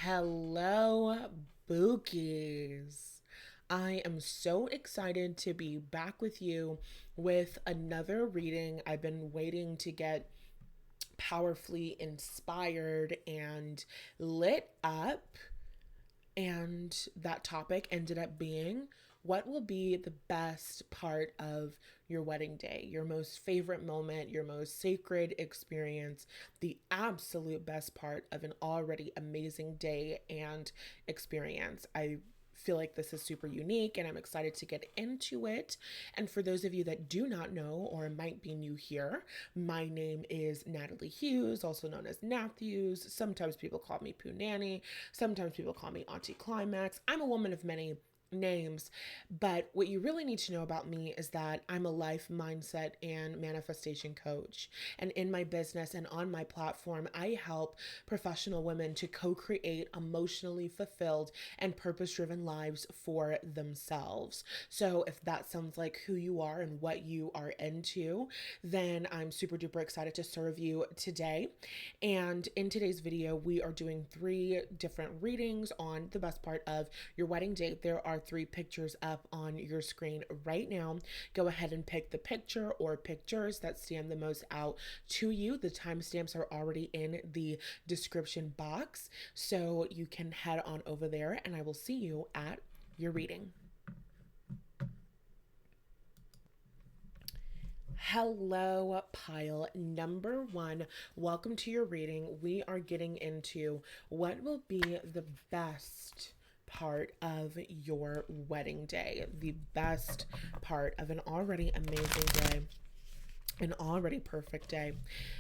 Hello, Bookies. I am so excited to be back with you with another reading. I've been waiting to get powerfully inspired and lit up. And that topic ended up being what will be the best part of your wedding day, your most favorite moment, your most sacred experience, the absolute best part of an already amazing day and experience. I feel like this is super unique and I'm excited to get into it. And for those of you that do not know or might be new here, my name is Natalie Hughes, also known as Natthews. Sometimes people call me Pooh Nanny. Sometimes people call me Auntie Climax. I'm a woman of many names, but what you really need to know about me is that I'm a life mindset and manifestation coach. And in my business and on my platform, I help professional women to co-create emotionally fulfilled and purpose-driven lives for themselves. So if that sounds like who you are and what you are into, then I'm super duper excited to serve you today. And in today's video, we are doing 3 different readings on the best part of your wedding day. There are 3 pictures up on your screen right now. Go ahead and pick the picture or pictures that stand the most out to you. The timestamps are already in the description box, so you can head on over there and I will see you at your reading. Hello, pile number 1. Welcome to your reading. We are getting into what will be the best part of your wedding day, the best part of an already amazing day, an already perfect day.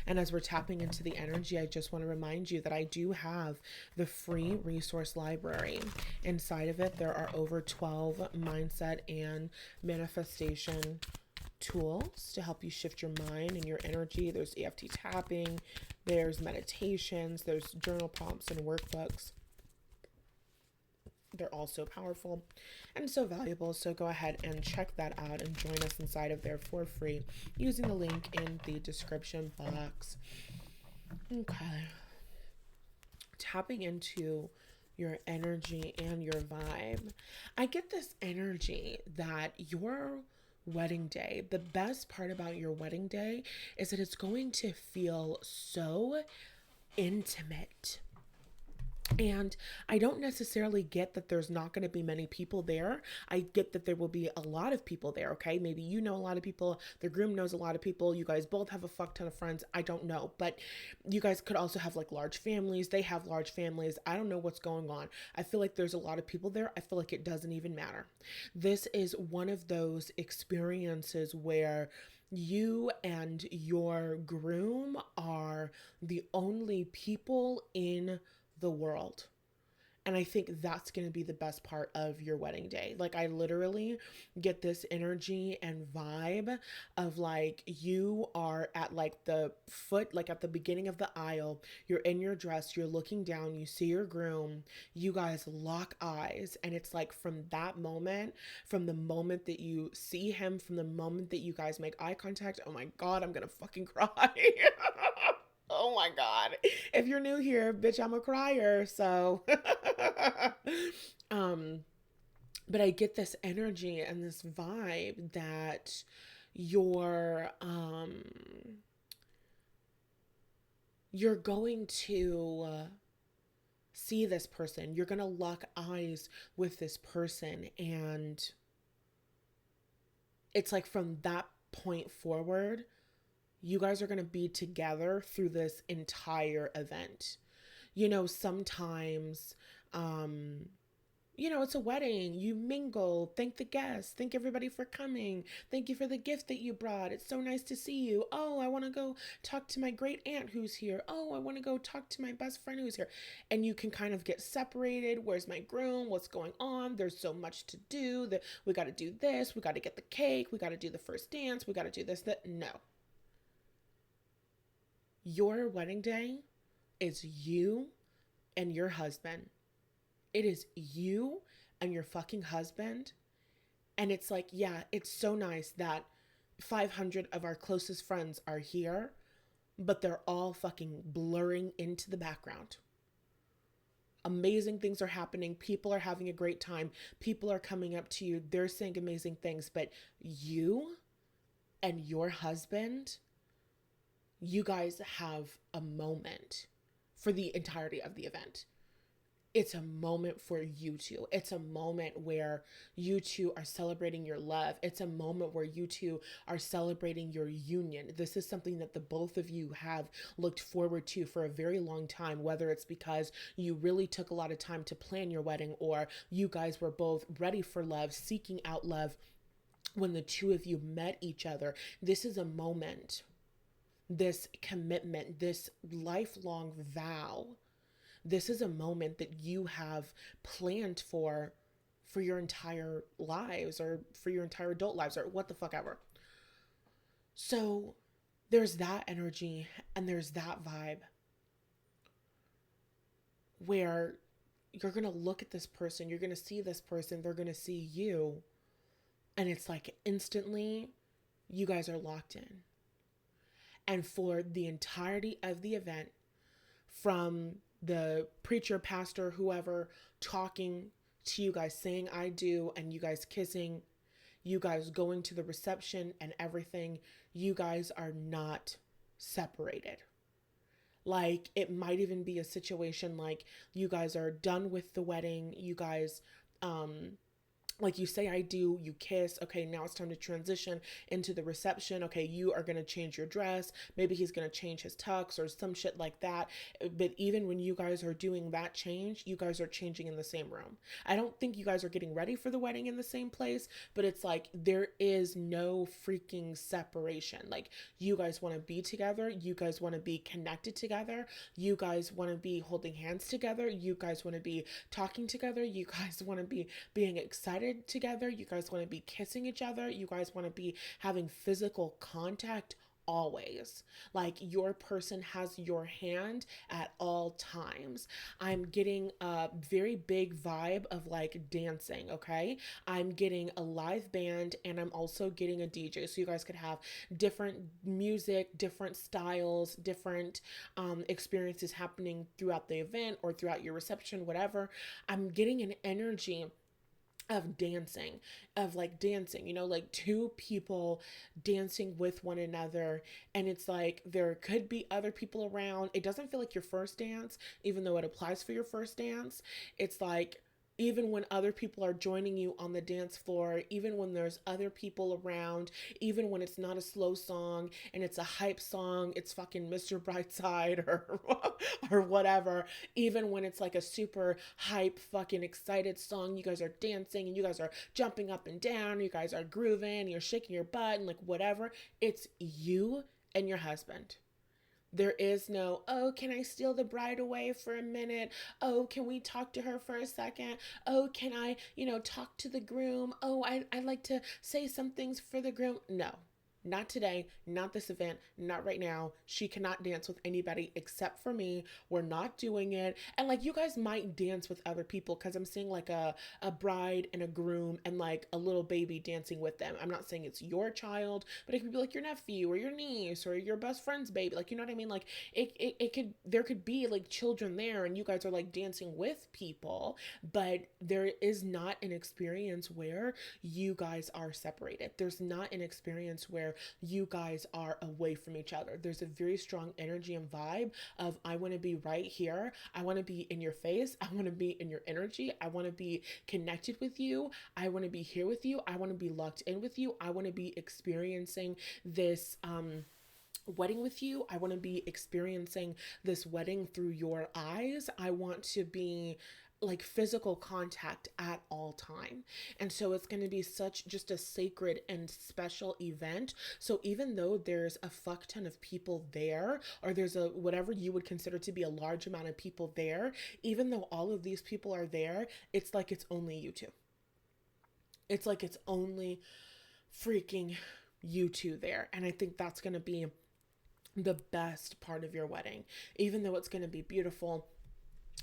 And as we're tapping into the energy, I just want to remind you that I do have the free resource library. Inside of it, there are over 12 mindset and manifestation tools to help you shift your mind and your energy. There's EFT tapping, there's meditations, there's journal prompts and workbooks. They're all so powerful and so valuable. So go ahead and check that out and join us inside of there for free using the link in the description box. Okay. Tapping into your energy and your vibe. I get this energy that your wedding day, the best part about your wedding day is that it's going to feel so intimate. And I don't necessarily get that there's not going to be many people there. I get that there will be a lot of people there, okay? Maybe you know a lot of people, the groom knows a lot of people, you guys both have a fuck ton of friends. I don't know. But you guys could also have like large families. They have large families. I don't know what's going on. I feel like there's a lot of people there. I feel like it doesn't even matter. This is one of those experiences where you and your groom are the only people in the world. And I think that's going to be the best part of your wedding day. Like, I literally get this energy and vibe of like you are at like the foot, like at the beginning of the aisle. You're in your dress, you're looking down, you see your groom, you guys lock eyes. And it's like from that moment, from the moment that you see him, from the moment that you guys make eye contact, oh my God, I'm going to fucking cry. Oh my God. If you're new here, bitch, I'm a crier. So, um, but I get this energy and this vibe that you're, you're going to see this person. You're going to lock eyes with this person. And it's like from that point forward, you guys are going to be together through this entire event. You know, sometimes, um, it's a wedding. You mingle, thank the guests, thank everybody for coming. Thank you for the gift that you brought. It's so nice to see you. Oh, I want to go talk to my great aunt who's here. Oh, I want to go talk to my best friend who's here. And you can kind of get separated. Where's my groom? What's going on? There's so much to do. That we got to do this. We got to get the cake. We got to do the first dance. We got to do this, that. No. Your wedding day is you and your husband. It is you and your fucking husband. And it's like, yeah, it's so nice that 500 of our closest friends are here, but they're all fucking blurring into the background. Amazing things are happening. People are having a great time. People are coming up to you. They're saying amazing things. But you and your husband, you guys have a moment for the entirety of the event. It's a moment for you two. It's a moment where you two are celebrating your love. It's a moment where you two are celebrating your union. This is something that the both of you have looked forward to for a very long time, whether it's because you really took a lot of time to plan your wedding, or you guys were both ready for love, seeking out love when the two of you met each other. This is a moment, this commitment, this lifelong vow, this is a moment that you have planned for your entire lives, or for your entire adult lives, or what the fuck ever. So there's that energy and there's that vibe where you're going to look at this person, you're going to see this person, they're going to see you, and it's like instantly you guys are locked in. And for the entirety of the event, from the preacher, pastor, whoever talking to you guys, saying I do, and you guys kissing, you guys going to the reception and everything, you guys are not separated. Like, it might even be a situation like you guys are done with the wedding, you guys like you say I do, you kiss, okay, now it's time to transition into the reception. Okay, you are going to change your dress, maybe he's going to change his tux or some shit like that. But even when you guys are doing that change, you guys are changing in the same room. I don't think you guys are getting ready for the wedding in the same place, but it's like there is no freaking separation. Like, you guys want to be together, you guys want to be connected together, you guys want to be holding hands together, you guys want to be talking together, you guys want to be being excited together, you guys want to be kissing each other, you guys want to be having physical contact always. Like, your person has your hand at all times. I'm getting a very big vibe of like dancing, okay? I'm getting a live band and I'm also getting a DJ. So you guys could have different music, different styles, different experiences happening throughout the event or throughout your reception, whatever. I'm getting an energy of dancing, of like dancing, you know, like two people dancing with one another. And it's like there could be other people around. It doesn't feel like your first dance, even though it applies for your first dance. It's like, even when other people are joining you on the dance floor, even when there's other people around, even when it's not a slow song and it's a hype song, it's fucking Mr. Brightside or or whatever, even when it's like a super hype fucking excited song, you guys are dancing and you guys are jumping up and down, you guys are grooving, you're shaking your butt and like whatever, it's you and your husband. There is no, oh, can I steal the bride away for a minute? Oh, can we talk to her for a second? Oh, can I, talk to the groom? Oh, I'd like to say some things for the groom. No, not today, not this event, not right now. She cannot dance with anybody except for me. We're not doing it. And like, you guys might dance with other people because I'm seeing like a bride and a groom and like a little baby dancing with them. I'm not saying it's your child, but it could be like your nephew or your niece or your best friend's baby. Like, you know what I mean? Like, there could be like children there and you guys are like dancing with people, but there is not an experience where you guys are separated. There's not an experience where you guys are away from each other. There's a very strong energy and vibe of, I want to be right here. I want to be in your face. I want to be in your energy. I want to be connected with you. I want to be here with you. I want to be locked in with you. I want to be experiencing this wedding with you. I want to be experiencing this wedding through your eyes. I want to be like physical contact at all time. And so it's going to be such just a sacred and special event. So even though there's a fuck ton of people there, or there's a whatever you would consider to be a large amount of people there, even though all of these people are there, it's like it's only you two. It's like it's only freaking you two there. And I think that's going to be the best part of your wedding. Even though it's going to be beautiful,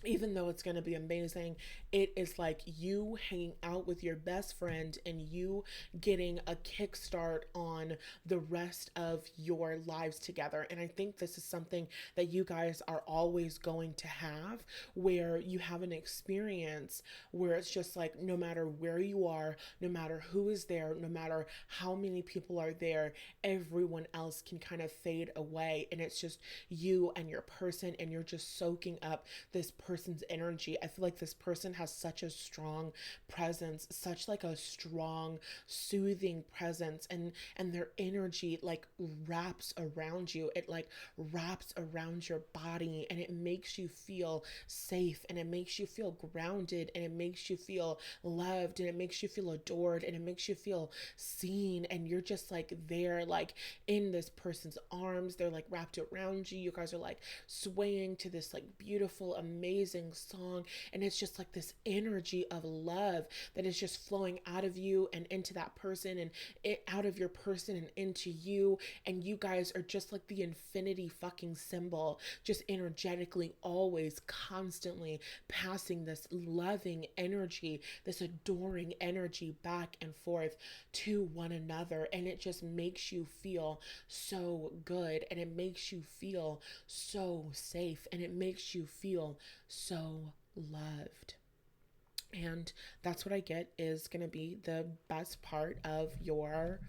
even though it's going to be amazing, it is like you hanging out with your best friend and you getting a kickstart on the rest of your lives together. And I think this is something that you guys are always going to have, where you have an experience where it's just like no matter where you are, no matter who is there, no matter how many people are there, everyone else can kind of fade away. And it's just you and your person, and you're just soaking up this person's energy. I feel like this person has such a strong presence, such like a strong, soothing presence, and their energy like wraps around you. It like wraps around your body, and it makes you feel safe, and it makes you feel grounded, and it makes you feel loved, and it makes you feel adored, and it makes you feel seen. And you're just like there, like in this person's arms. They're like wrapped around you. You guys are like swaying to this like beautiful, amazing song. And it's just like this energy of love that is just flowing out of you and into that person, and it out of your person and into you. And you guys are just like the infinity fucking symbol, just energetically, always, constantly passing this loving energy, this adoring energy back and forth to one another. And it just makes you feel so good, and it makes you feel so safe, and it makes you feel so loved. And that's what I get is going to be the best part of your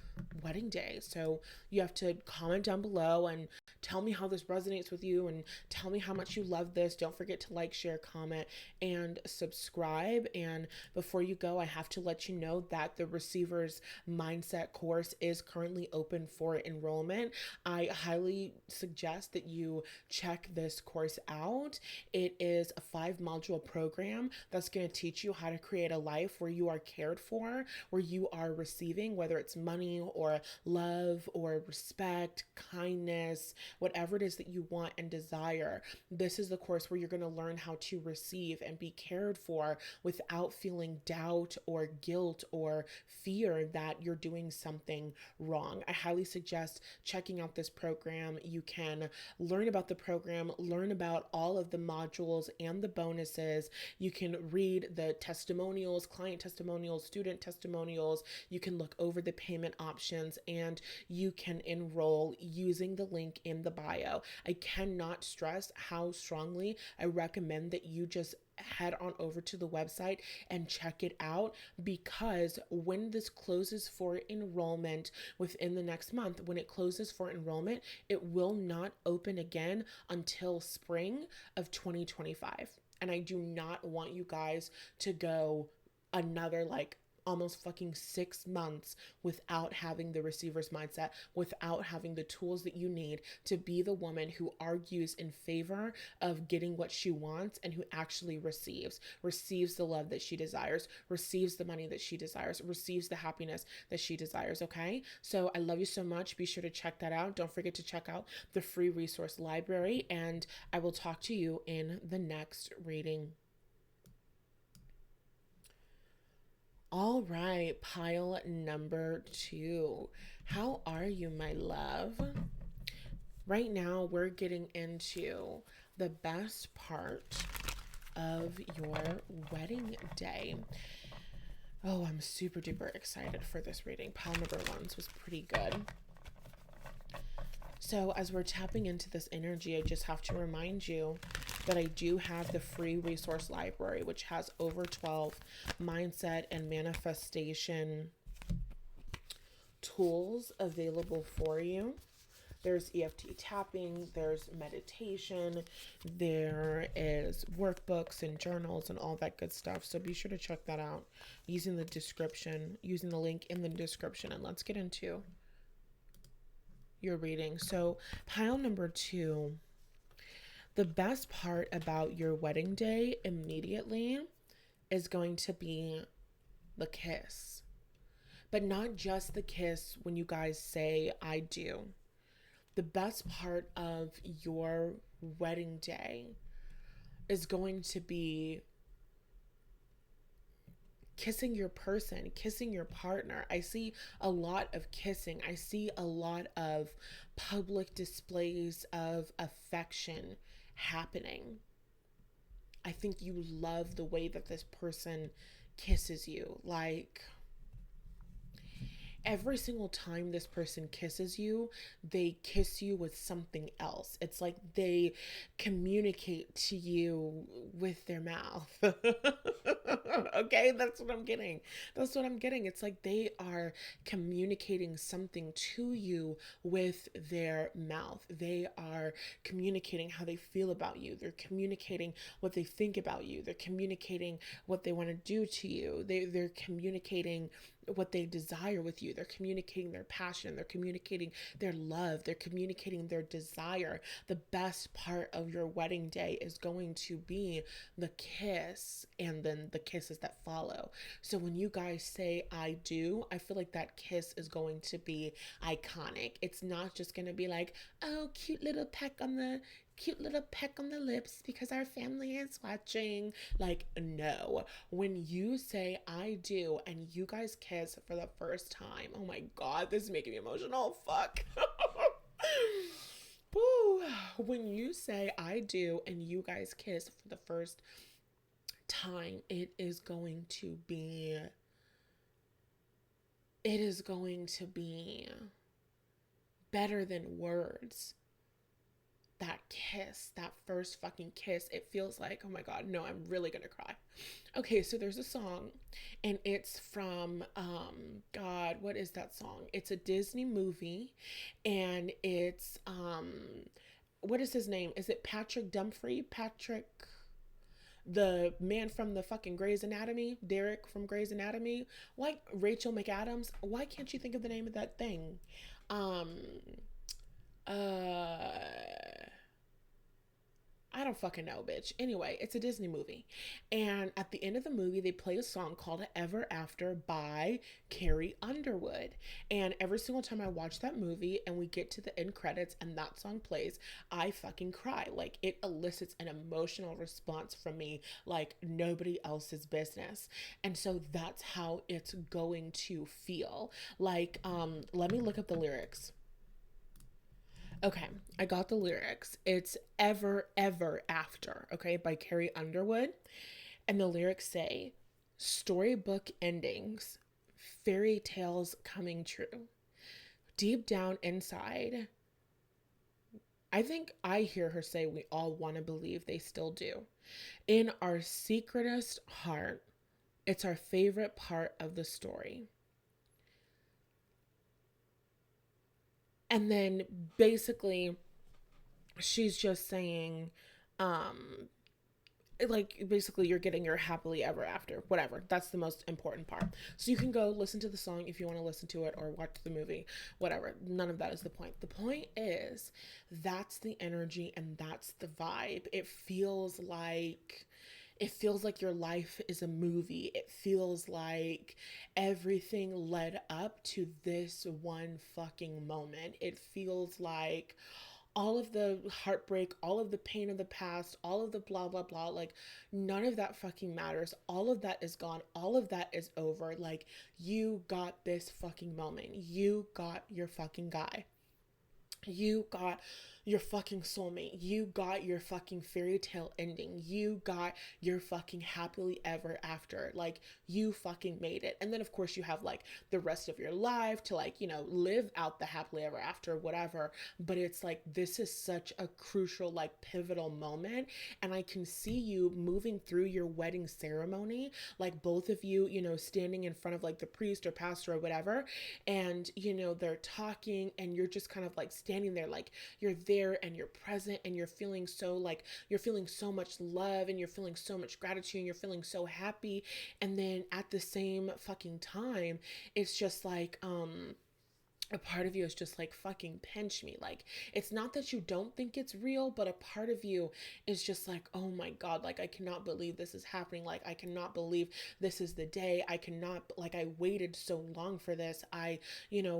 wedding day. So you have to comment down below and tell me how this resonates with you, and tell me how much you love this. Don't forget to like, share, comment, and subscribe. And before you go, I have to let you know that the Receiver's Mindset course is currently open for enrollment. I highly suggest that you check this course out. It is a 5 module program that's going to teach you how to create a life where you are cared for, where you are receiving, whether it's money or love or respect, kindness, whatever it is that you want and desire. This is the course where you're going to learn how to receive and be cared for without feeling doubt or guilt or fear that you're doing something wrong. I highly suggest checking out this program. You can learn about the program, learn about all of the modules and the bonuses. You can read the testimonials, client testimonials, student testimonials. You can look over the payment options, and you can enroll using the link in the bio. I cannot stress how strongly I recommend that you just head on over to the website and check it out, because when this closes for enrollment within the next month, when it closes for enrollment, it will not open again until spring of 2025. And I do not want you guys to go another like almost fucking 6 months without having the Receiver's Mindset, without having the tools that you need to be the woman who argues in favor of getting what she wants, and who actually receives the love that she desires, receives the money that she desires, receives the happiness that she desires. Okay, so I love you so much. Be sure to check that out. Don't forget to check out the free resource library, and I will talk to you in the next reading. All right, pile number 2. How are you, my love? Right now, we're getting into the best part of your wedding day. Oh, I'm super duper excited for this reading. Pile number 1 was pretty good. So, as we're tapping into this energy, I just have to remind you that I do have the free resource library, which has over 12 mindset and manifestation tools available for you. There's EFT tapping, there's meditation, there is workbooks and journals and all that good stuff. So be sure to check that out using the link in the description. And let's get into your reading. So pile number 2, the best part about your wedding day immediately is going to be the kiss. But not just the kiss when you guys say I do. The best part of your wedding day is going to be kissing your person, kissing your partner. I see a lot of kissing. I see a lot of public displays of affection happening. I think you love the way that this person kisses you. Like, every single time this person kisses you, they kiss you with something else. It's like they communicate to you with their mouth. Okay, that's what I'm getting. That's what I'm getting. It's like they are communicating something to you with their mouth. They are communicating how they feel about you. They're communicating what they think about you. They're communicating what they want to do to you. They're communicating what they desire with you. They're communicating their passion. They're communicating their love. They're communicating their desire. The best part of your wedding day is going to be the kiss and then the kisses that follow. So when you guys say I do, I feel like that kiss is going to be iconic. It's not just going to be like, oh, cute little peck on the lips because our family is watching. Like, no. When you say I do and you guys kiss for the first time, oh my God, this is making me emotional. Fuck. Woo. When you say I do and you guys kiss for the first time, it is going to be better than words. That kiss, that first fucking kiss, it feels like, oh my God, no, I'm really gonna cry. Okay, so there's a song and it's from God, what is that song? It's a Disney movie and it's what is his name? Is it Patrick Dumfrey? Patrick, the man from the fucking Grey's Anatomy, Derek from Grey's Anatomy. Why Rachel McAdams? Why can't you think of the name of that thing? Um uh I don't fucking know, bitch. Anyway, it's a Disney movie. And at the end of the movie, they play a song called Ever After by Carrie Underwood. And every single time I watch that movie and we get to the end credits and that song plays, I fucking cry. Like, it elicits an emotional response from me like nobody else's business. And so that's how it's going to feel. Like, let me look up the lyrics. Okay, I got the lyrics. It's Ever, Ever After, okay, by Carrie Underwood. And the lyrics say, storybook endings, fairy tales coming true. Deep down inside, I think I hear her say we all want to believe they still do. In our secretest heart, it's our favorite part of the story. And then basically, she's just saying, um, like basically you're getting your happily ever after, whatever. That's the most important part. So you can go listen to the song if you want to listen to it or watch the movie, whatever. None of that is the point. The point is that's the energy and that's the vibe. It feels like your life is a movie. It feels like everything led up to this one fucking moment. It feels like all of the heartbreak, all of the pain of the past, all of the blah, blah, blah, like none of that fucking matters. All of that is gone. All of that is over. Like, you got this fucking moment. You got your fucking guy. You got your fucking soulmate. You got your fucking fairy tale ending. You got your fucking happily ever after. Like, you fucking made it. And then, of course, you have like the rest of your life to, like, live out the happily ever after, whatever. But it's like, this is such a crucial, like, pivotal moment. And I can see you moving through your wedding ceremony, like, both of you, standing in front of like the priest or pastor or whatever. And, they're talking and you're just kind of like standing there, like, you're there and you're present and you're feeling so much love and you're feeling so much gratitude and you're feeling so happy. And then at the same fucking time, it's just like, a part of you is just like, fucking pinch me. Like, it's not that you don't think it's real, but a part of you is just like, oh my God, like, I cannot believe this is happening. Like, I cannot believe this is the day. Like, I waited so long for this. I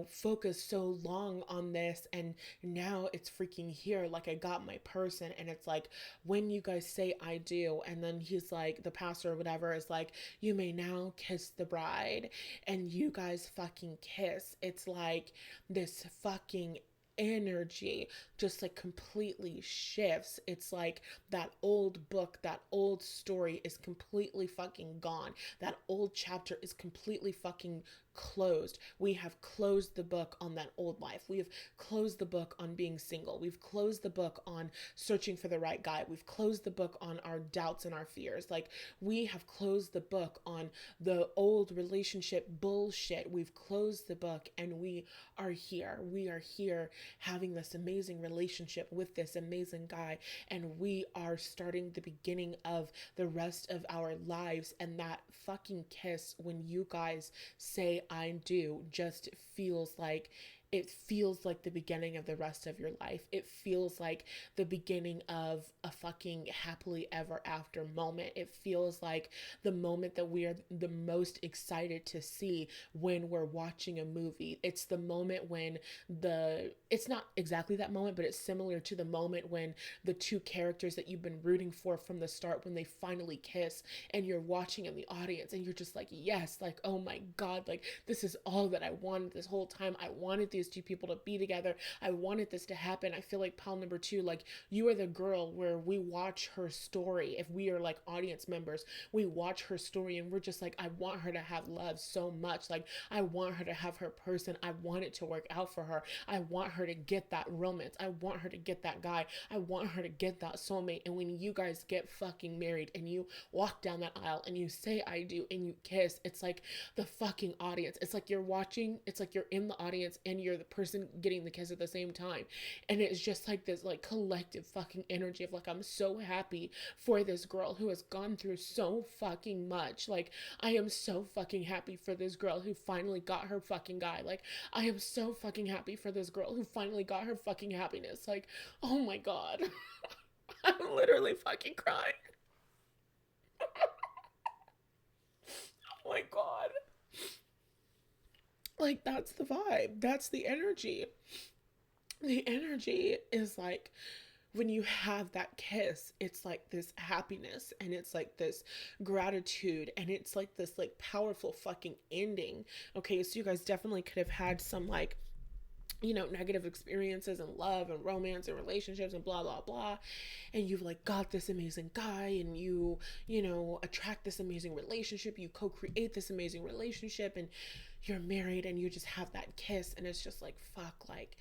focused so long on this and now it's freaking here. Like, I got my person. And it's like, when you guys say I do, and then he's like, the pastor or whatever is like, you may now kiss the bride, and you guys fucking kiss. It's like this fucking energy just like completely shifts. It's like that old book, that old story is completely fucking gone. That old chapter is completely fucking closed. We have closed the book on that old life. We have closed the book on being single. We've closed the book on searching for the right guy. We've closed the book on our doubts and our fears. Like, we have closed the book on the old relationship bullshit. We've closed the book and we are here. We are here having this amazing relationship with this amazing guy, and we are starting the beginning of the rest of our lives. And that fucking kiss, when you guys say I do, just feels like, it feels like the beginning of the rest of your life. It feels like the beginning of a fucking happily ever after moment. It feels like the moment that we are the most excited to see when we're watching a movie. It's the moment when it's not exactly that moment, but it's similar to the moment when the two characters that you've been rooting for from the start, when they finally kiss and you're watching in the audience and you're just like, yes, like, oh my God, like, this is all that I wanted this whole time. I wanted these two people to be together. I wanted this to happen. I feel like pal number two, like, you are the girl where we watch her story. If we are like audience members, we watch her story and we're just like, I want her to have love so much. Like, I want her to have her person. I want it to work out for her. I want her to get that romance. I want her to get that guy. I want her to get that soulmate. And when you guys get fucking married and you walk down that aisle and you say I do and you kiss, it's like the fucking audience. It's like you're watching, it's like you're in the audience and you're the person getting the kiss at the same time. And it's just like this like collective fucking energy of like, I'm so happy for this girl who has gone through so fucking much. Like, I am so fucking happy for this girl who finally got her fucking guy. Like, I am so fucking happy for this girl who finally got her fucking happiness. Like, oh my God. I'm literally fucking crying. Oh my God. Like, that's the vibe. That's the energy. The energy is like, when you have that kiss, it's like this happiness and it's like this gratitude and it's like this like powerful fucking ending. Okay, so you guys definitely could have had some like, you know, negative experiences and love and romance and relationships and blah blah blah, and you've like got this amazing guy and you know, attract this amazing relationship, you co-create this amazing relationship, and you're married and you just have that kiss and it's just like, fuck, like,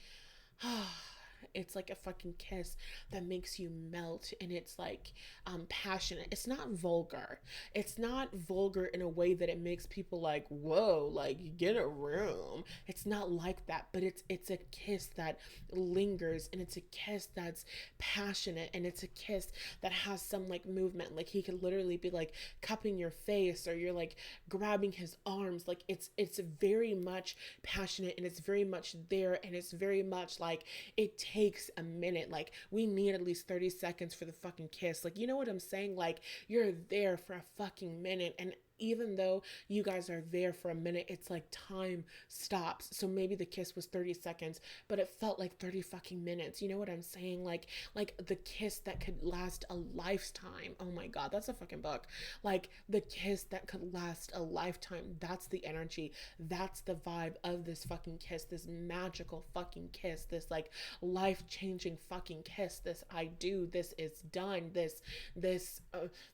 it's like a fucking kiss that makes you melt, and it's like passionate. It's not vulgar. It's not vulgar in a way that it makes people like, whoa, like, get a room. It's not like that, but it's a kiss that lingers, and it's a kiss that's passionate, and it's a kiss that has some like movement. Like, he could literally be like cupping your face, or you're like grabbing his arms. Like, it's very much passionate, and it's very much there, and it's very much like it takes a minute. Like, we need at least 30 seconds for the fucking kiss. Like, you know what I'm saying? Like, you're there for a fucking minute, and even though you guys are there for a minute, it's like time stops. So maybe the kiss was 30 seconds, but it felt like 30 fucking minutes. You know what I'm saying? Like the kiss that could last a lifetime. Oh my God, that's a fucking book. Like, the kiss that could last a lifetime. That's the energy. That's the vibe of this fucking kiss. This magical fucking kiss. This like life-changing fucking kiss. This I do. This is done. This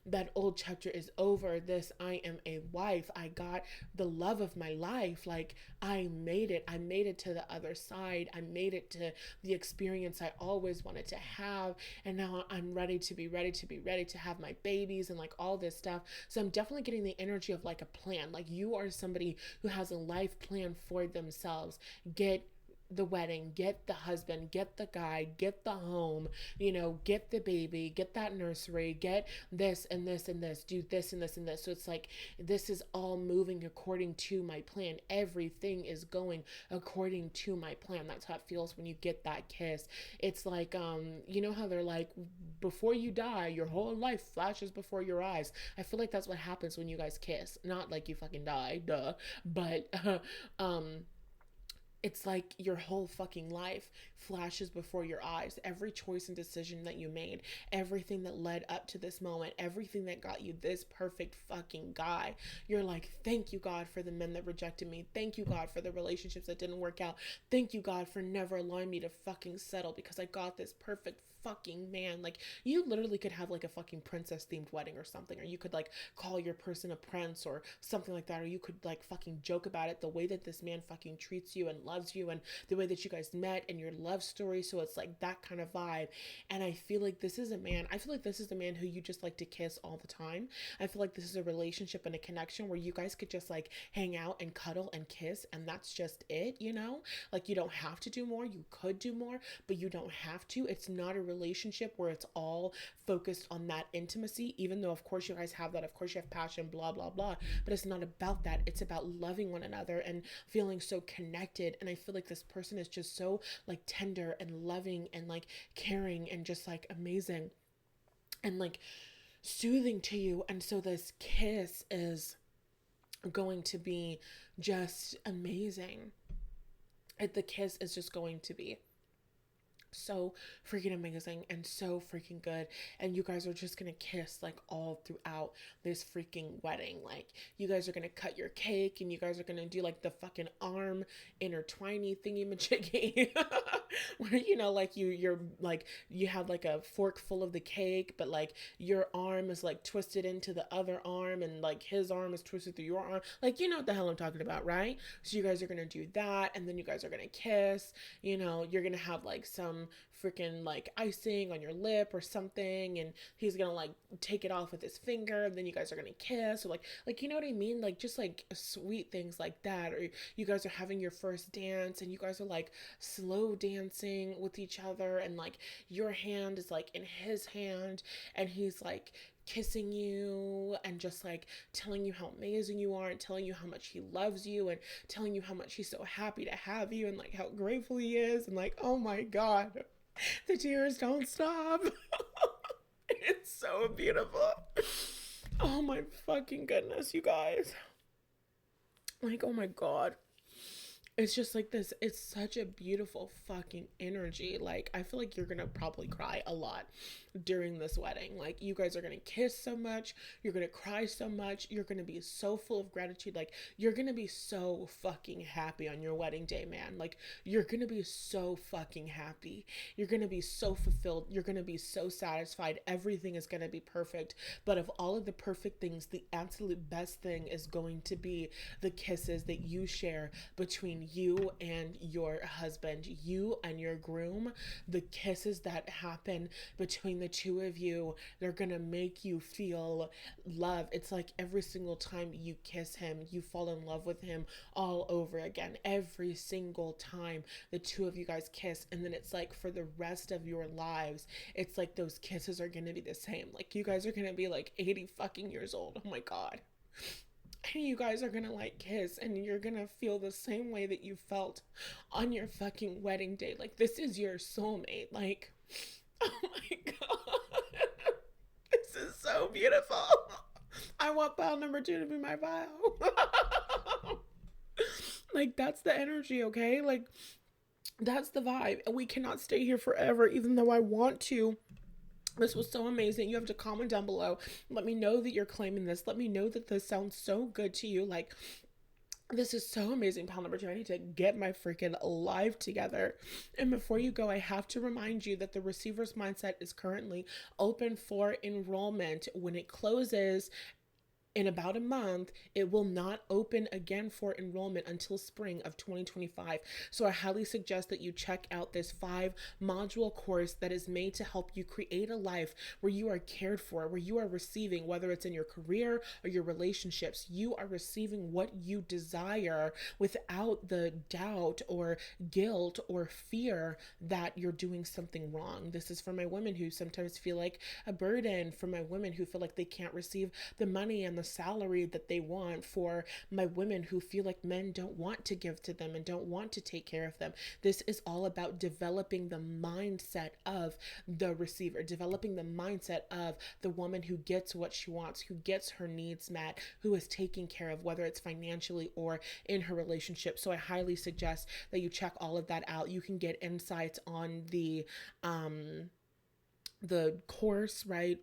that old chapter is over. This I am a wife. I got the love of my life. Like, I made it. I made it to the other side. I made it to the experience I always wanted to have. And now I'm ready to have my babies and like all this stuff. So I'm definitely getting the energy of like a plan. Like, you are somebody who has a life plan for themselves. Get the wedding, get the husband, get the guy, get the home, you know, get the baby, get that nursery, get this and this and this, do this and this and this. So it's like, this is all moving according to my plan. Everything is going according to my plan. That's how it feels when you get that kiss. It's like, you know how they're like, before you die, your whole life flashes before your eyes. I feel like that's what happens when you guys kiss. Not like you fucking die, duh, but it's like your whole fucking life flashes before your eyes. Every choice and decision that you made, everything that led up to this moment, everything that got you this perfect fucking guy. You're like, thank you, God, for the men that rejected me. Thank you, God, for the relationships that didn't work out. Thank you, God, for never allowing me to fucking settle because I got this perfect fucking man. Like, you literally could have like a fucking princess themed wedding or something, or you could like call your person a prince or something like that, or you could like fucking joke about it, the way that this man fucking treats you and loves you and the way that you guys met and your love story. So it's like that kind of vibe. And I feel like this is a man, I feel like this is a man who you just like to kiss all the time. I feel like this is a relationship and a connection where you guys could just like hang out and cuddle and kiss, and that's just it, you know? Like, you don't have to do more. You could do more, but you don't have to. It's not a relationship where it's all focused on that intimacy, even though of course you guys have that, of course you have passion, blah blah blah, but it's not about that. It's about loving one another and feeling so connected. And I feel like this person is just so like tender and loving and like caring and just like amazing and like soothing to you. And so this kiss is going to be just amazing. The kiss is just going to be so freaking amazing and so freaking good. And you guys are just gonna kiss like all throughout this freaking wedding. Like, you guys are gonna cut your cake and you guys are gonna do like the fucking arm intertwiney thingy majiggy where, you know, like you're like, you have like a fork full of the cake, but like your arm is like twisted into the other arm and like his arm is twisted through your arm. Like, you know what the hell I'm talking about, right? So you guys are gonna do that, and then you guys are gonna kiss. You know, you're gonna have like some freaking like icing on your lip or something, and he's gonna like take it off with his finger, and then you guys are gonna kiss, or like you know what I mean, like just like sweet things like that. Or you guys are having your first dance and you guys are like slow dancing with each other, and like your hand is like in his hand and he's like kissing you and just like telling you how amazing you are and telling you how much he loves you and telling you how much he's so happy to have you and like how grateful he is, and like, oh my god, the tears don't stop. It's so beautiful. Oh my fucking goodness, you guys. Like, oh my god. It's just like this, it's such a beautiful fucking energy. Like, I feel like you're gonna probably cry a lot during this wedding. Like, you guys are gonna kiss so much, you're gonna cry so much, you're gonna be so full of gratitude. Like, you're gonna be so fucking happy on your wedding day, man. Like, you're gonna be so fucking happy, you're gonna be so fulfilled, you're gonna be so satisfied, everything is gonna be perfect. But of all of the perfect things, the absolute best thing is going to be the kisses that you share between you and your husband, you and your groom. The kisses that happen between the two of you, they're gonna make you feel love. It's like every single time you kiss him, you fall in love with him all over again. Every single time the two of you guys kiss, and then it's like for the rest of your lives, it's like those kisses are gonna be the same. Like, you guys are gonna be like 80 fucking years old. Oh my god. And you guys are gonna like kiss and you're gonna feel the same way that you felt on your fucking wedding day. Like, this is your soulmate. Like, oh my god. This is so beautiful. I want vow number 2 to be my vow. Like, that's the energy, okay? Like, that's the vibe. And we cannot stay here forever, even though I want to. This was so amazing. You have to comment down below. Let me know that you're claiming this. Let me know that this sounds so good to you. Like, this is so amazing. Pal number 2, I need to get my freaking life together. And before you go, I have to remind you that the Receiver's Mindset is currently open for enrollment. When it closes in about a month, it will not open again for enrollment until spring of 2025. So I highly suggest that you check out this 5-module course that is made to help you create a life where you are cared for, where you are receiving, whether it's in your career or your relationships, you are receiving what you desire without the doubt or guilt or fear that you're doing something wrong. This is for my women who sometimes feel like a burden, for my women who feel like they can't receive the money and the salary that they want, for my women who feel like men don't want to give to them and don't want to take care of them. This is all about developing the mindset of the receiver, developing the mindset of the woman who gets what she wants, who gets her needs met, who is taken care of, whether it's financially or in her relationship. So I highly suggest that you check all of that out. You can get insights on the course, right?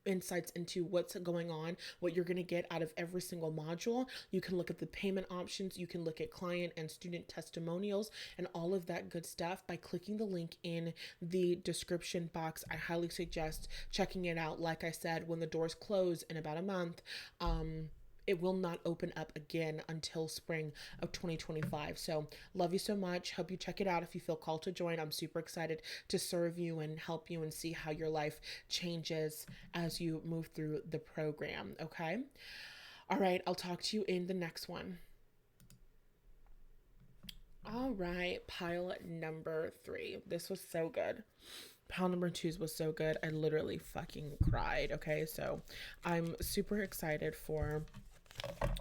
Insights into what's going on, what you're going to get out of every single module. You can look at the payment options, you can look at client and student testimonials, and all of that good stuff by clicking the link in the description box. I highly suggest checking it out. Like I said, when the doors close in about a month, it will not open up again until spring of 2025. So love you so much. Hope you check it out if you feel called to join. I'm super excited to serve you and help you and see how your life changes as you move through the program. Okay. All right. I'll talk to you in the next one. All right. Pile number 3. This was so good. Pile number 2 was so good. I literally fucking cried. Okay. So I'm super excited for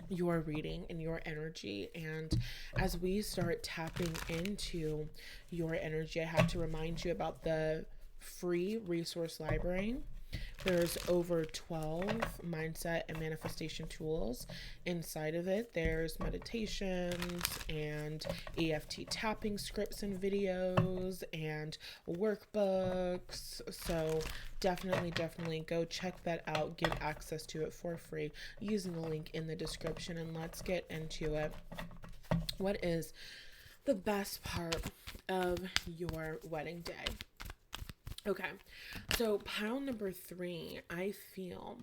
your reading and your energy. And as we start tapping into your energy, I have to remind you about the free resource library. There's over 12 mindset and manifestation tools inside of it. There's meditations and EFT tapping scripts and videos and workbooks. So definitely go check that out. Get access to it for free using the link in the description. And let's get into it. What is the best part of your wedding day? Okay, so pile number 3, I feel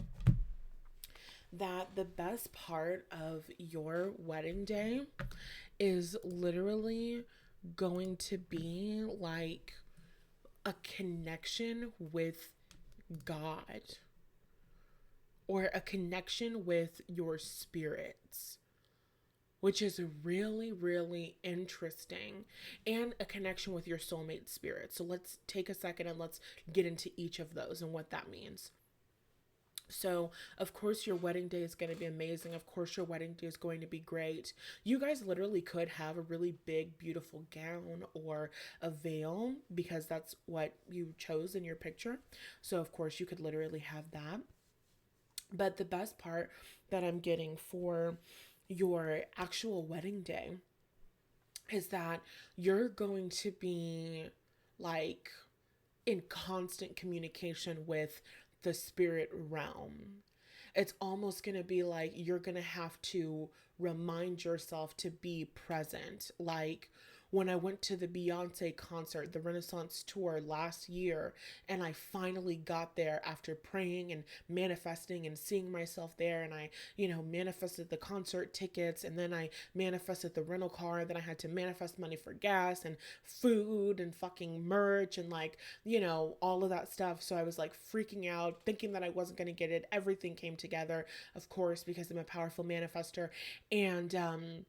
that the best part of your wedding day is literally going to be like a connection with God or a connection with your spirits, which is really interesting, and a connection with your soulmate spirit. So let's take a second and let's get into each of those and what that means. So, of course, your wedding day is going to be amazing. Of course, your wedding day is going to be great. You guys literally could have a really big, beautiful gown or a veil because that's what you chose in your picture. So, of course, you could literally have that. But the best part that I'm getting for your actual wedding day is that you're going to be like in constant communication with the spirit realm. It's almost going to be like you're going to have to remind yourself to be present. Like when I went to the Beyonce concert, the Renaissance tour last year, and I finally got there after praying and manifesting and seeing myself there. And I, manifested the concert tickets, and then I manifested the rental car. And then I had to manifest money for gas and food and fucking merch and all of that stuff. So I was like freaking out, thinking that I wasn't going to get it. Everything came together, of course, because I'm a powerful manifester. And,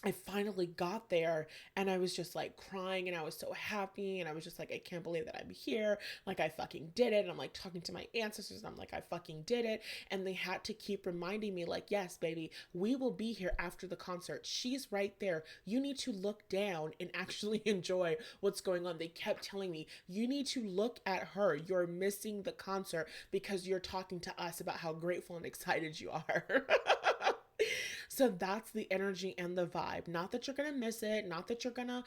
I finally got there, and I was just like crying, and I was so happy, and I was just like, I can't believe that I'm here. Like, I fucking did it. And I'm like talking to my ancestors, and I'm like, I fucking did it. And they had to keep reminding me, like, yes, baby, we will be here after the concert. She's right there. You need to look down and actually enjoy what's going on. They kept telling me, you need to look at her. You're missing the concert because you're talking to us about how grateful and excited you are. So that's the energy and the vibe. Not that you're going to miss it. Not that you're going to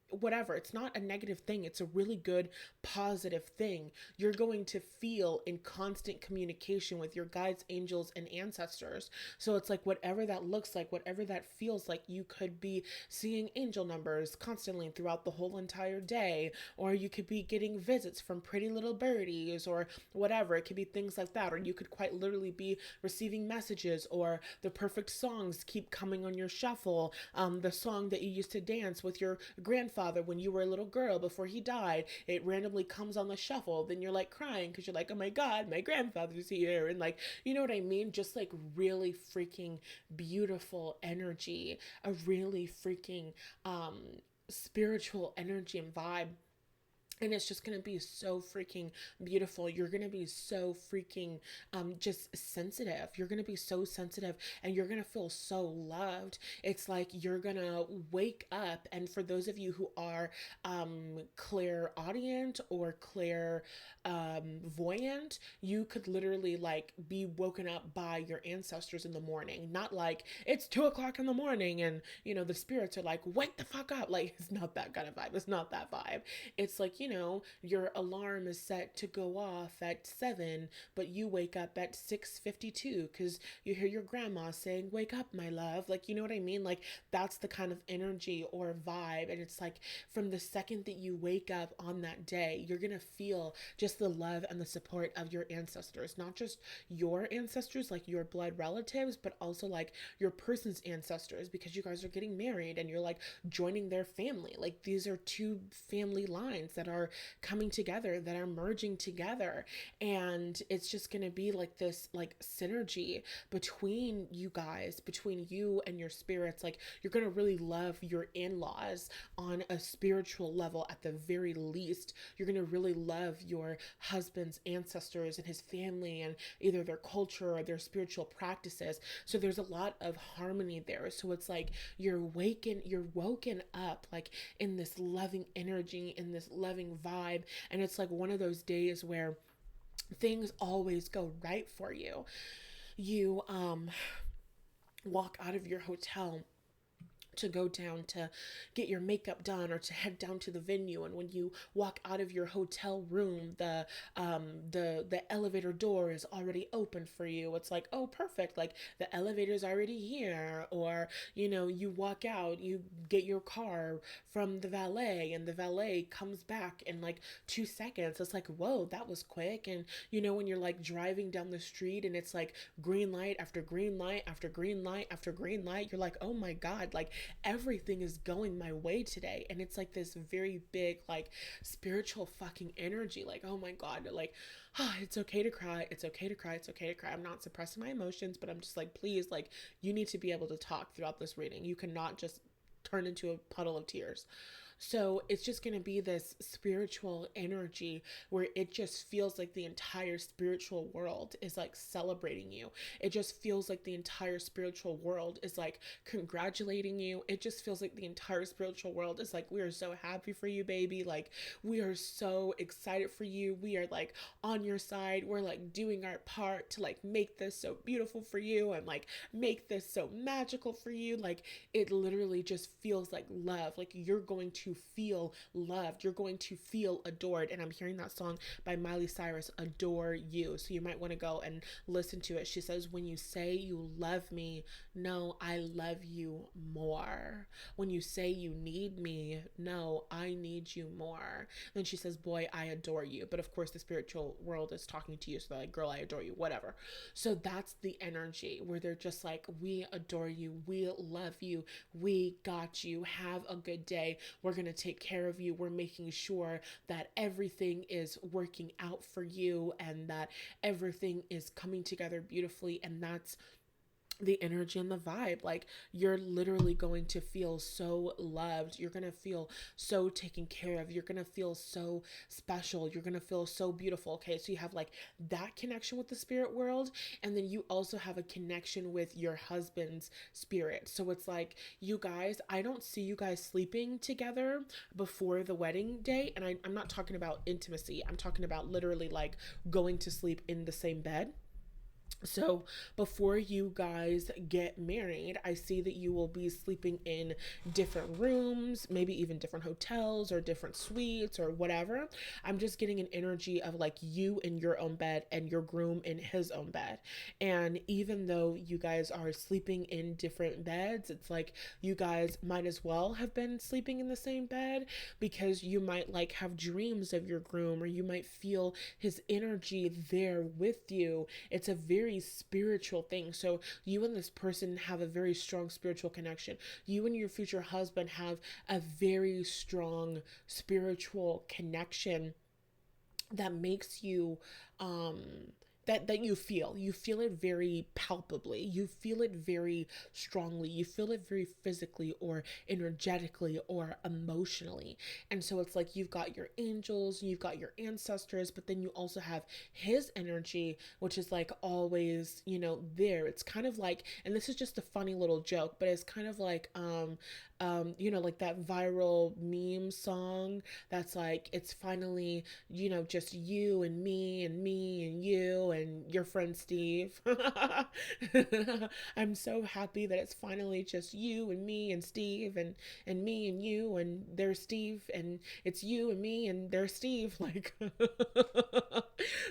whatever. It's not a negative thing. It's a really good, positive thing. You're going to feel in constant communication with your guides, angels, and ancestors. So it's like whatever that looks like, whatever that feels like, you could be seeing angel numbers constantly throughout the whole entire day, or you could be getting visits from pretty little birdies or whatever. It could be things like that, or you could quite literally be receiving messages, or the perfect songs keep coming on your shuffle. The song that you used to dance with your grandfather when you were a little girl before he died, it randomly comes on the shuffle. Then you're like crying because you're like, oh my God, my grandfather's here. And like, you know what I mean? Just like really freaking beautiful energy, a really freaking spiritual energy and vibe. And it's just gonna be so freaking beautiful. You're gonna be so freaking just sensitive. You're gonna be so sensitive, and you're gonna feel so loved. It's like you're gonna wake up. And for those of you who are clairaudient or clair voyant, you could literally like be woken up by your ancestors in the morning. Not like it's 2 o'clock in the morning and the spirits are like, wake the fuck up. Like, it's not that kind of vibe. It's not that vibe. It's like, your alarm is set to go off at 7, but you wake up at 6:52 because you hear your grandma saying, wake up, my love. Like, you know what I mean? Like, that's the kind of energy or vibe. And it's like from the second that you wake up on that day, you're going to feel just the love and the support of your ancestors, not just your ancestors, like your blood relatives, but also like your person's ancestors, because you guys are getting married and you're like joining their family. Like, these are two family lines that are coming together, that are merging together. And it's just going to be like this like synergy between you guys, between you and your spirits. Like, you're going to really love your in-laws on a spiritual level. At the very least, you're going to really love your husband's ancestors and his family and either their culture or their spiritual practices. So there's a lot of harmony there. So it's like you're woken up like in this loving energy, in this loving vibe. And it's like one of those days where things always go right for you. You walk out of your hotel to go down to get your makeup done or to head down to the venue, and when you walk out of your hotel room, the elevator door is already open for you. It's like, oh, perfect, like the elevator's already here. Or you walk out, you get your car from the valet, and the valet comes back in like 2 seconds. It's like, whoa, that was quick. And when you're like driving down the street and it's like green light after green light after green light after green light, you're like, oh my god, like everything is going my way today. And it's like this very big like spiritual fucking energy. Like, oh my god, like, it's okay to cry, it's okay to cry, it's okay to cry. I'm not suppressing my emotions, but I'm just like, please, like, you need to be able to talk throughout this reading. You cannot just turn into a puddle of tears. So it's just going to be this spiritual energy where it just feels like the entire spiritual world is like celebrating you. It just feels like the entire spiritual world is like congratulating you. It just feels like the entire spiritual world is like, we are so happy for you, baby. Like, we are so excited for you. We are like on your side. We're like doing our part to like make this so beautiful for you and like make this so magical for you. Like, it literally just feels like love. Like, you're going to feel loved. You're going to feel adored. And I'm hearing that song by Miley Cyrus, Adore You. So you might want to go and listen to it. She says, when you say you love me, no, I love you more. When you say you need me, no, I need you more. Then she says, boy, I adore you. But of course, the spiritual world is talking to you. So they're like, girl, I adore you, whatever. So that's the energy where they're just like, we adore you. We love you. We got you. Have a good day. We're going to take care of you. We're making sure that everything is working out for you and that everything is coming together beautifully. And that's the energy and the vibe. Like, you're literally going to feel so loved. You're going to feel so taken care of. You're going to feel so special. You're going to feel so beautiful. Okay, so you have like that connection with the spirit world, and then you also have a connection with your husband's spirit. So it's like, you guys, I don't see you guys sleeping together before the wedding day. And I'm not talking about intimacy, I'm talking about literally like going to sleep in the same bed. So before you guys get married, I see that you will be sleeping in different rooms, maybe even different hotels or different suites or whatever. I'm just getting an energy of like you in your own bed and your groom in his own bed. And even though you guys are sleeping in different beds, it's like you guys might as well have been sleeping in the same bed, because you might like have dreams of your groom, or you might feel his energy there with you. It's a very spiritual thing. So you and this person have a very strong spiritual connection. You and your future husband have a very strong spiritual connection that makes you that you feel it very palpably, you feel it very strongly, you feel it very physically or energetically or emotionally. And so it's like you've got your angels, you've got your ancestors, but then you also have his energy, which is like always, there. It's kind of like, and this is just a funny little joke, but it's kind of like like that viral meme song that's like, it's finally, just you and me and you and your friend Steve. I'm so happy that it's finally just you and me and Steve and me and you and there's Steve and it's you and me and there's Steve. Like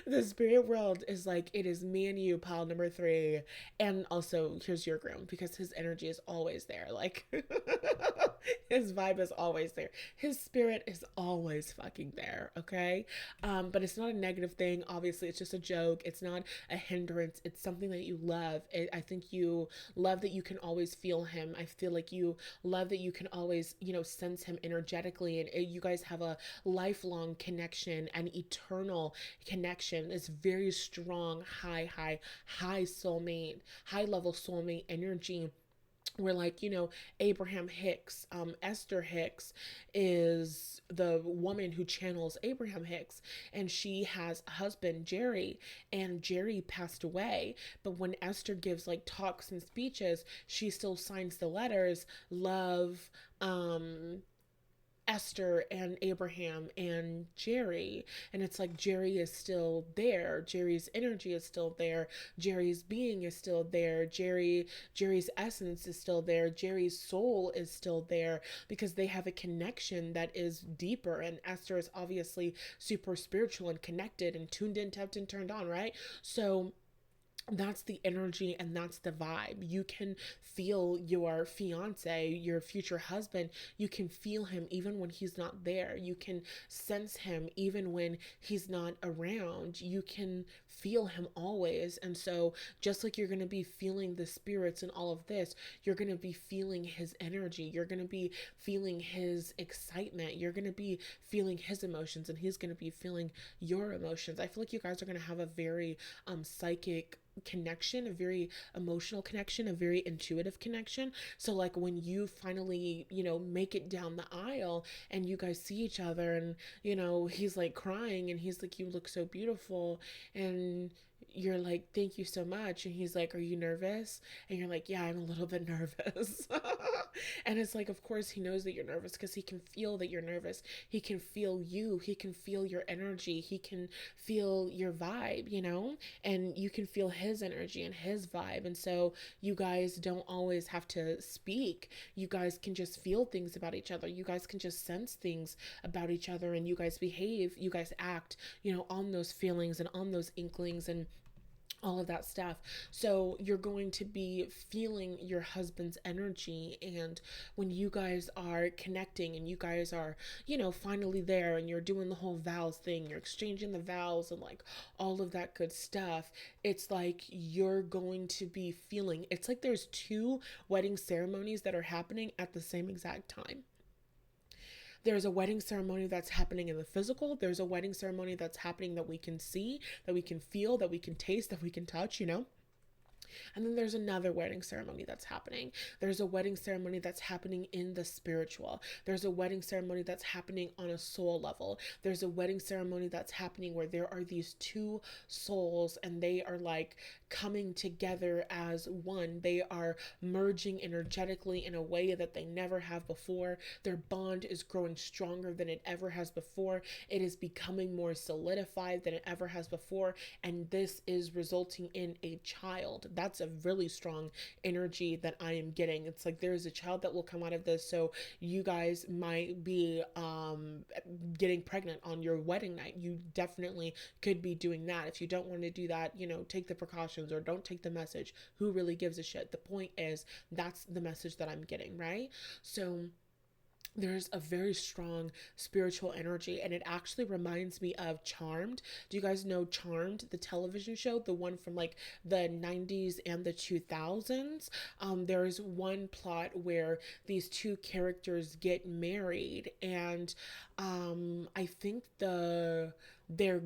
the spirit world is like, it is me and you, pile number three. And also here's your groom, because his energy is always there. Like his vibe is always there. His spirit is always fucking there. Okay. But it's not a negative thing. Obviously, it's just a joke. It's not a hindrance. It's something that you love. I think you love that you can always feel him. I feel like you love that you can always, sense him energetically. And you guys have a lifelong connection, an eternal connection. It's very strong, high soulmate, high level soulmate energy, where, like, Abraham Hicks, Esther Hicks is the woman who channels Abraham Hicks, and she has a husband, Jerry, and Jerry passed away. But when Esther gives like talks and speeches, she still signs the letters, love, Esther and Abraham and Jerry. And it's like Jerry is still there. Jerry's energy is still there. Jerry's being is still there. Jerry's essence is still there. Jerry's soul is still there, because they have a connection that is deeper. And Esther is obviously super spiritual and connected and tuned in, tapped and turned on, right? So that's the energy and that's the vibe. You can feel your fiance, your future husband, you can feel him even when he's not there. You can sense him even when he's not around. You can feel him always. And so, just like you're going to be feeling the spirits and all of this, you're going to be feeling his energy. You're going to be feeling his excitement. You're going to be feeling his emotions, and he's going to be feeling your emotions. I feel like you guys are going to have a very psychic connection, a very emotional connection, a very intuitive connection. So like when you finally, make it down the aisle and you guys see each other, and he's like crying and he's like, you look so beautiful, and you're like, thank you so much, and he's like, are you nervous? And you're like, yeah, I'm a little bit nervous. And it's like, of course he knows that you're nervous, because he can feel that you're nervous. He can feel you, he can feel your energy, he can feel your vibe, and you can feel his energy and his vibe. And so you guys don't always have to speak. You guys can just feel things about each other. You guys can just sense things about each other, and you guys behave, you guys act, on those feelings and on those inklings and all of that stuff. So you're going to be feeling your husband's energy, and when you guys are connecting and you guys are, finally there, and you're doing the whole vows thing, you're exchanging the vows and like all of that good stuff, it's like you're going to be feeling, it's like there's two wedding ceremonies that are happening at the same exact time. There's a wedding ceremony that's happening in the physical. There's a wedding ceremony that's happening that we can see, that we can feel, that we can taste, that we can touch. And then there's another wedding ceremony that's happening. There's a wedding ceremony that's happening in the spiritual. There's a wedding ceremony that's happening on a soul level. There's a wedding ceremony that's happening where there are these two souls, and they are like coming together as one. They are merging energetically in a way that they never have before. Their bond is growing stronger than it ever has before. It is becoming more solidified than it ever has before. And this is resulting in a child. That's a really strong energy that I am getting. It's like there's a child that will come out of this. So you guys might be getting pregnant on your wedding night. You definitely could be doing that. If you don't want to do that, take the precautions or don't take the message. Who really gives a shit? The point is, that's the message that I'm getting, right? So there's a very strong spiritual energy, and it actually reminds me of Charmed. Do you guys know Charmed, the television show, the one from like the 90s and the 2000s? There's one plot where these two characters get married, and I think their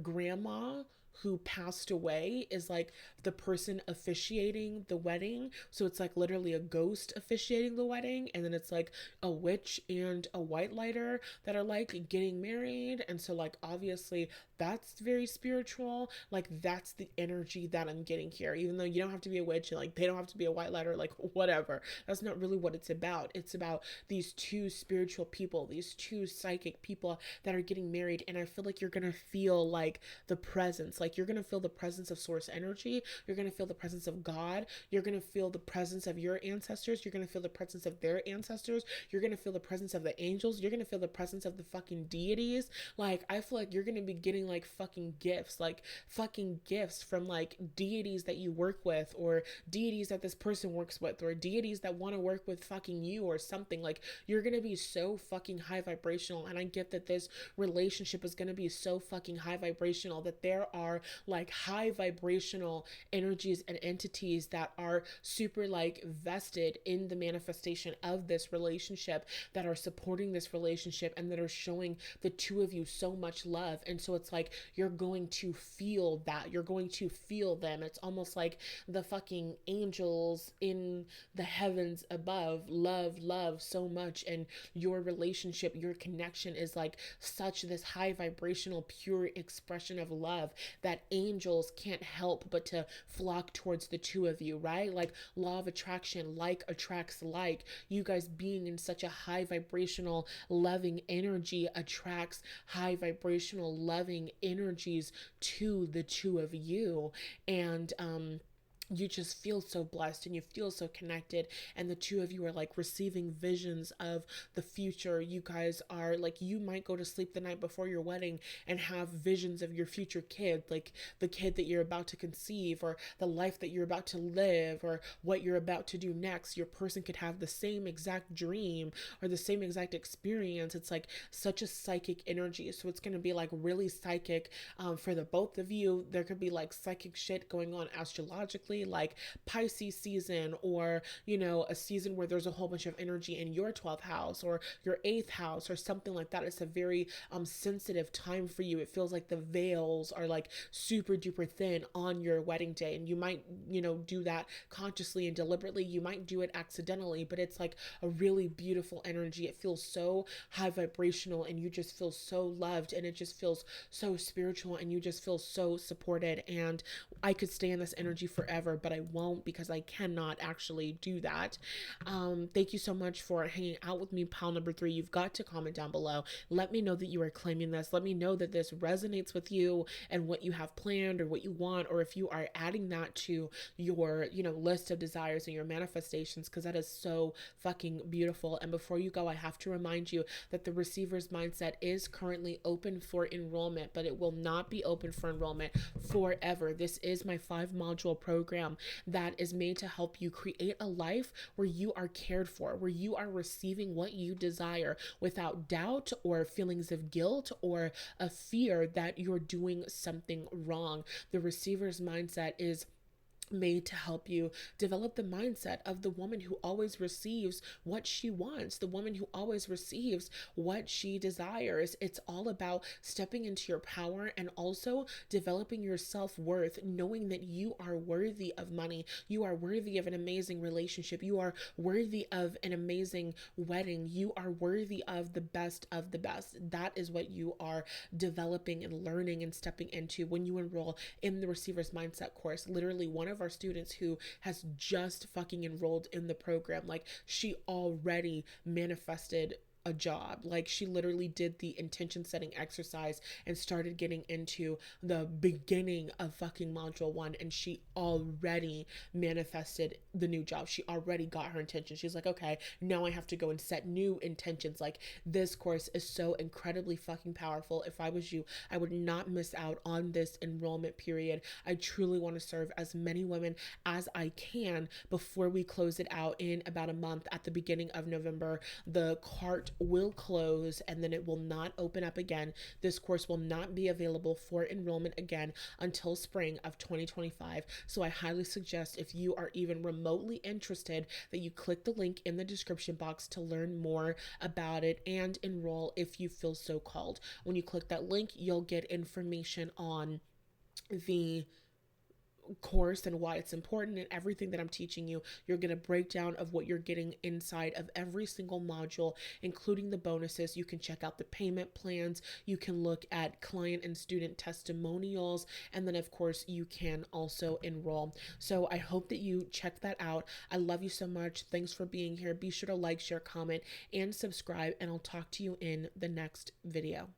grandma who passed away is like the person officiating the wedding. So it's like literally a ghost officiating the wedding. And then it's like a witch and a white lighter that are like getting married. And so, like, obviously, that's very spiritual. Like, that's the energy that I'm getting here. Even though you don't have to be a witch and like they don't have to be a white lighter, like, whatever. That's not really what it's about. It's about these two spiritual people, these two psychic people that are getting married. And I feel like you're gonna feel like the presence, like you're gonna feel the presence of source energy, you're gonna feel the presence of God, you're gonna feel the presence of your ancestors, you're gonna feel the presence of their ancestors, you're gonna feel the presence of the angels, you're gonna feel the presence of the fucking deities. Like, I feel like you're gonna be getting like fucking gifts from like deities that you work with, or deities that this person works with, or deities that want to work with fucking you or something. Like, you're gonna be so fucking high vibrational. And I get that this relationship is gonna be so fucking high vibrational, that there are like high vibrational energies and entities that are super like vested in the manifestation of this relationship, that are supporting this relationship, and that are showing the two of you so much love. And so it's like you're going to feel that, you're going to feel them. It's almost like the fucking angels in the heavens above love so much, and your relationship, your connection is like such this high vibrational pure expression of love that angels can't help but to flock towards the two of you, right? Like, law of attraction, like attracts like. You guys being in such a high vibrational loving energy attracts high vibrational loving energies to the two of you. And you just feel so blessed and you feel so connected, and the two of you are like receiving visions of the future. You guys are like, you might go to sleep the night before your wedding and have visions of your future kid, like the kid that you're about to conceive, or the life that you're about to live, or what you're about to do next. Your person could have the same exact dream or the same exact experience. It's like such a psychic energy. So it's going to be like really psychic for the both of you. There could be like psychic shit going on astrologically, like Pisces season, or, you know, a season where there's a whole bunch of energy in your 12th house or your 8th house or something like that. It's a very sensitive time for you. It feels like the veils are like super duper thin on your wedding day, and you might, you know, do that consciously and deliberately. You might do it accidentally, but it's like a really beautiful energy. It feels so high vibrational, and you just feel so loved, and it just feels so spiritual, and you just feel so supported. And I could stay in this energy forever, but I won't, because I cannot actually do that. Thank you so much for hanging out with me, pile number 3. You've got to comment down below. Let me know that you are claiming this. Let me know that this resonates with you and what you have planned or what you want, or if you are adding that to your, you know, list of desires and your manifestations, because that is so fucking beautiful. And before you go, I have to remind you that the Receiver's Mindset is currently open for enrollment, but it will not be open for enrollment forever. This is my 5-module program that is made to help you create a life where you are cared for, where you are receiving what you desire without doubt or feelings of guilt or a fear that you're doing something wrong. The Receiver's Mindset is made to help you develop the mindset of the woman who always receives what she wants, the woman who always receives what she desires. It's all about stepping into your power and also developing your self-worth, knowing that you are worthy of money, you are worthy of an amazing relationship, you are worthy of an amazing wedding, you are worthy of the best of the best. That is what you are developing and learning and stepping into when you enroll in the Receiver's Mindset course. Literally, one of our students who has just fucking enrolled in the program, like, she already manifested a job. Like, she literally did the intention setting exercise and started getting into the beginning of fucking module 1, and she already manifested the new job. She already got her intention. She's like, okay, now I have to go and set new intentions. Like, this course is so incredibly fucking powerful. If I was you, I would not miss out on this enrollment period. I truly want to serve as many women as I can before we close it out in about a month. At the beginning of November, the cart will close, and then it will not open up again. This course will not be available for enrollment again until spring of 2025. So I highly suggest, if you are even remotely interested, that you click the link in the description box to learn more about it and enroll if you feel so called. When you click that link, you'll get information on the course and why it's important, and everything that I'm teaching you. You're going to break down of what you're getting inside of every single module, including the bonuses. You can check out the payment plans. You can look at client and student testimonials. And then, of course, you can also enroll. So I hope that you check that out. I love you so much. Thanks for being here. Be sure to like, share, comment, and subscribe. And I'll talk to you in the next video.